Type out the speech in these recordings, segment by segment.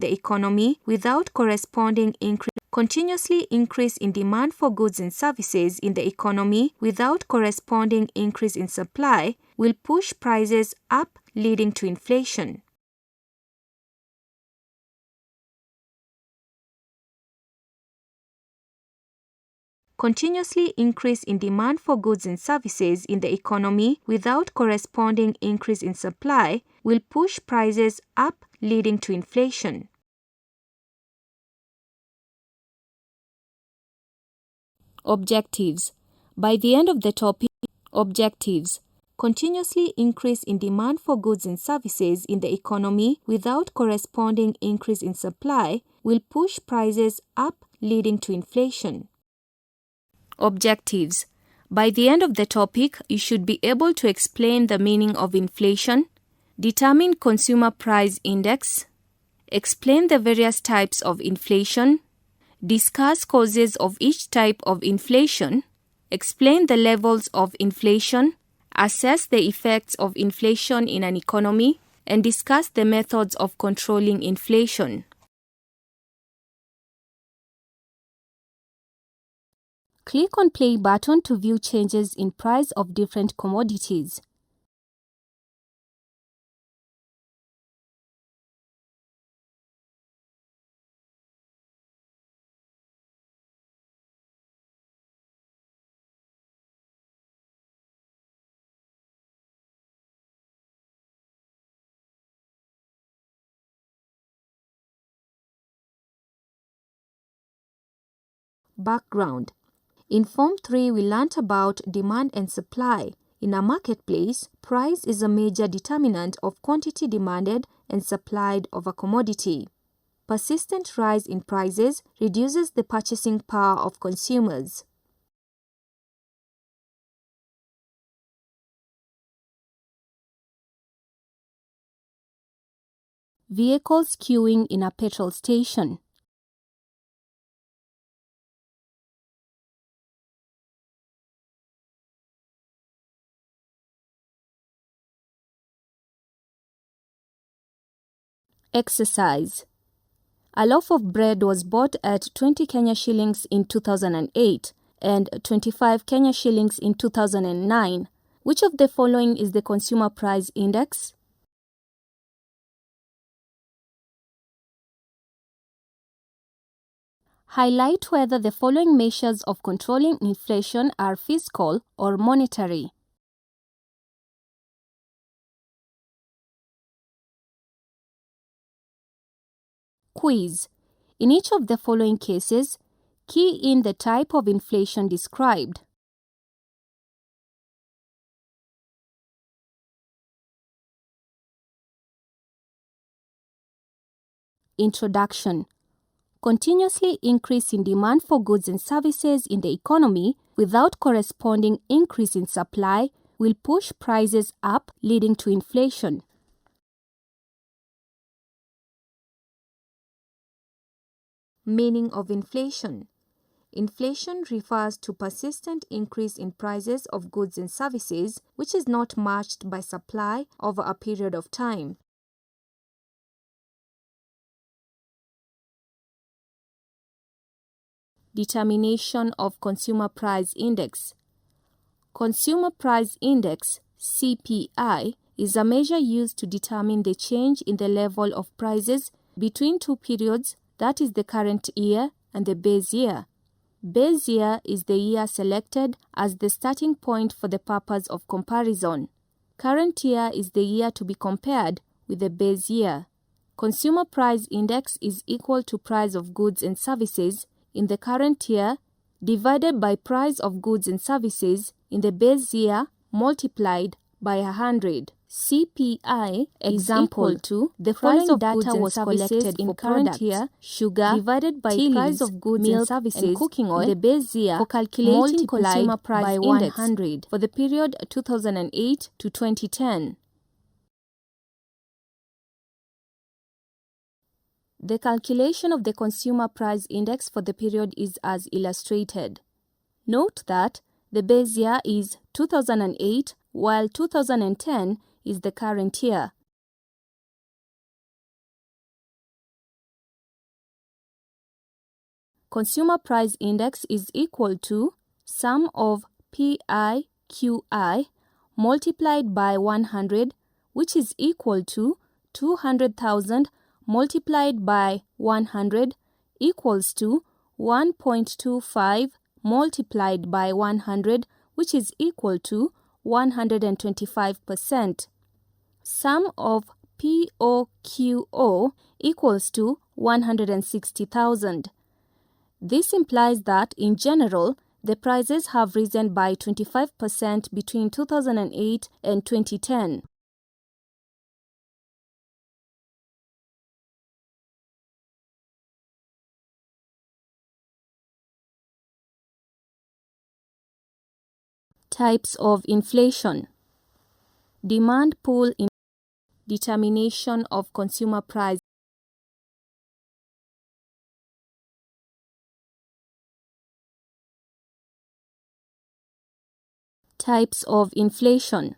the economy without corresponding increase. Continuously increase in demand for goods and services in the economy without corresponding increase in supply will push prices up, leading to inflation. Continuously increase in demand for goods and services in the economy without corresponding increase in supply will push prices up, leading to inflation. Objectives. By the end of the topic, objectives. Continuously increase in demand for goods and services in the economy without corresponding increase in supply will push prices up, leading to inflation. Objectives. By the end of the topic, you should be able to explain the meaning of inflation, determine consumer price index, explain the various types of inflation, discuss causes of each type of inflation, explain the levels of inflation, assess the effects of inflation in an economy, and discuss the methods of controlling inflation. Click on Play button to view changes in price of different commodities. Background. In Form 3, we learnt about demand and supply. In a marketplace, price is a major determinant of quantity demanded and supplied of a commodity. Persistent rise in prices reduces the purchasing power of consumers. Vehicles queuing in a petrol station. Exercise. A loaf of bread was bought at 20 Kenya shillings in 2008 and 25 Kenya shillings in 2009. Which of the following is the consumer price index? Highlight whether the following measures of controlling inflation are fiscal or monetary. Quiz. In each of the following cases, key in the type of inflation described. Introduction. Continuously increase in demand for goods and services in the economy without corresponding increase in supply will push prices up, leading to inflation. Meaning of inflation. Inflation refers to persistent increase in prices of goods and services which is not matched by supply over a period of time. Determination of Consumer Price Index. Consumer Price Index, CPI, is a measure used to determine the change in the level of prices between two periods, that is the current year and the base year. Base year is the year selected as the starting point for the purpose of comparison. Current year is the year to be compared with the base year. Consumer Price Index is equal to price of goods and services in the current year divided by price of goods and services in the base year multiplied by 100. CPI example is equal to the price of data was collected in current year sugar divided by price of goods and services and cooking oil in the base year for calculating consumer price by 100 for the period 2008 to 2010. The calculation of the Consumer Price Index for the period is as illustrated. Note that the base year is 2008 while 2010 is the current year. Consumer Price Index is equal to sum of PI QI multiplied by 100, which is equal to 200,000 multiplied by 100 equals to 1.25 multiplied by 100, which is equal to 125%. Sum of POQO equals to 160,000. This implies that, in general, the prices have risen by 25% between 2008 and 2010. Types of inflation. Demand pull in determination of consumer price. Types of inflation.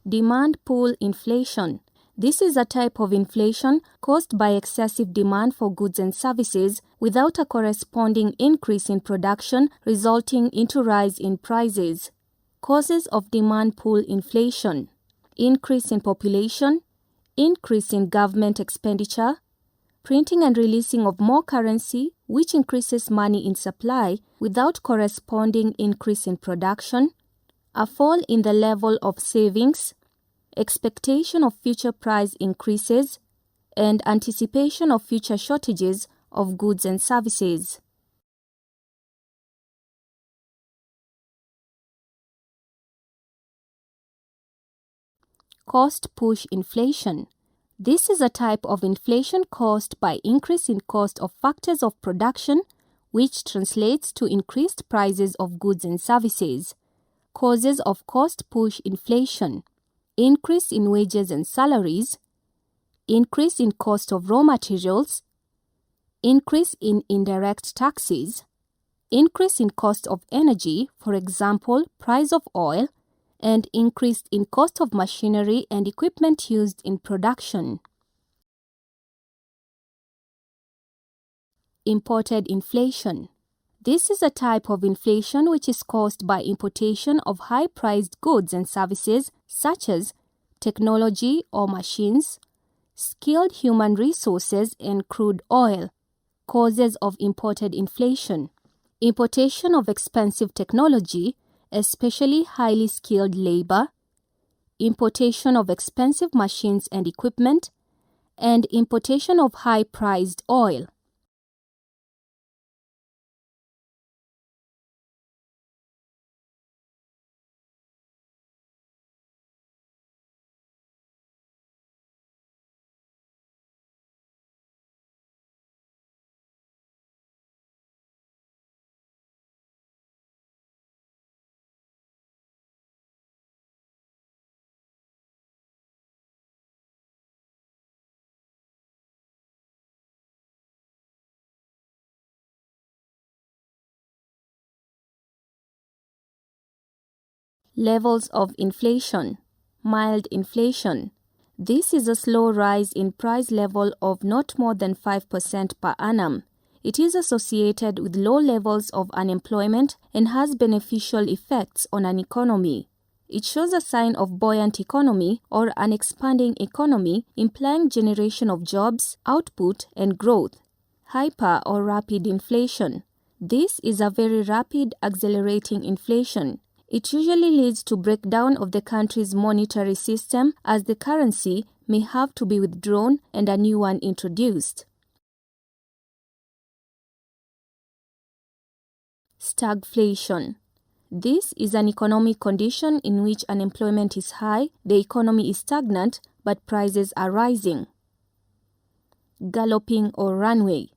Demand pull inflation. This is a type of inflation caused by excessive demand for goods and services without a corresponding increase in production, resulting into rise in prices. Causes of demand pull inflation: increase in population, increase in government expenditure, printing and releasing of more currency, which increases money in supply without corresponding increase in production, a fall in the level of savings, expectation of future price increases, and anticipation of future shortages of goods and services. Cost push inflation. This is a type of inflation caused by increase in cost of factors of production, which translates to increased prices of goods and services. Causes of cost push inflation: increase in wages and salaries, increase in cost of raw materials, increase in indirect taxes, increase in cost of energy, for example, price of oil, and increase in cost of machinery and equipment used in production. Imported inflation. This is a type of inflation which is caused by importation of high-priced goods and services such as technology or machines, skilled human resources, and crude oil. Causes of imported inflation: importation of expensive technology, especially highly skilled labor, importation of expensive machines and equipment, and importation of high-priced oil. Levels of inflation. Mild inflation. This is a slow rise in price level of not more than 5% per annum. It is associated with low levels of unemployment and has beneficial effects on an economy. It shows a sign of buoyant economy or an expanding economy, implying generation of jobs, output, and growth. Hyper or rapid inflation. This is a very rapid, accelerating inflation. It usually leads to breakdown of the country's monetary system, as the currency may have to be withdrawn and a new one introduced. Stagflation. This is an economic condition in which unemployment is high, the economy is stagnant, but prices are rising. Galloping or runaway.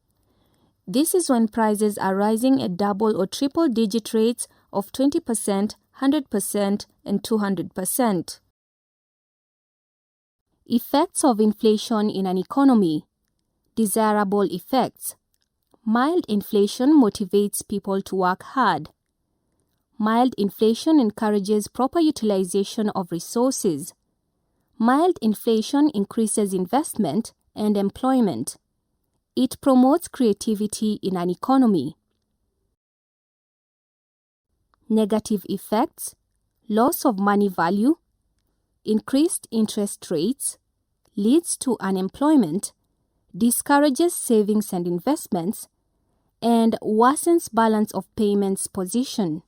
This is when prices are rising at double or triple digit rates of 20%, 100%, and 200%. Effects of inflation in an economy. Desirable effects. Mild inflation motivates people to work hard. Mild inflation encourages proper utilization of resources. Mild inflation increases investment and employment. It promotes creativity in an economy. Negative effects: loss of money value, increased interest rates, leads to unemployment, discourages savings and investments, and worsens balance of payments position.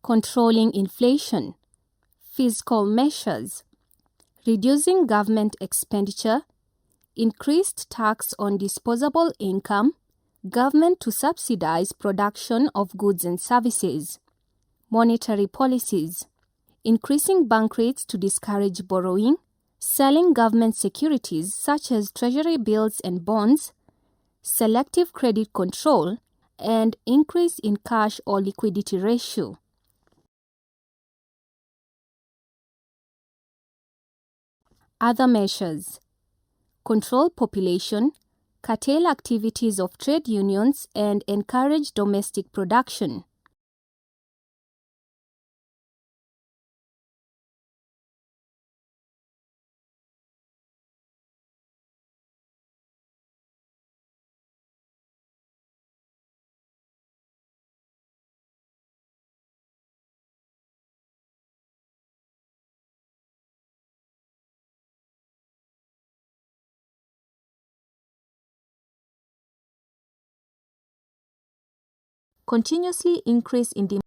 Controlling inflation. Fiscal measures: reducing government expenditure, increased tax on disposable income, government to subsidize production of goods and services. Monetary policies: increasing bank rates to discourage borrowing, selling government securities such as treasury bills and bonds, selective credit control, and increase in cash or liquidity ratio. Other measures: control population, curtail activities of trade unions, and encourage domestic production. Continuously increase in demand.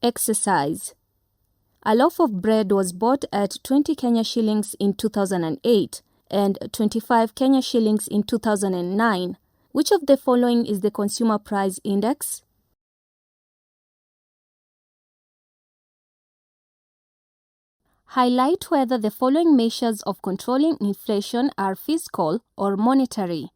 Exercise: a loaf of bread was bought at 20 Kenya shillings in 2008 and 25 Kenya shillings in 2009. Which of the following is the Consumer Price Index? Highlight whether the following measures of controlling inflation are fiscal or monetary.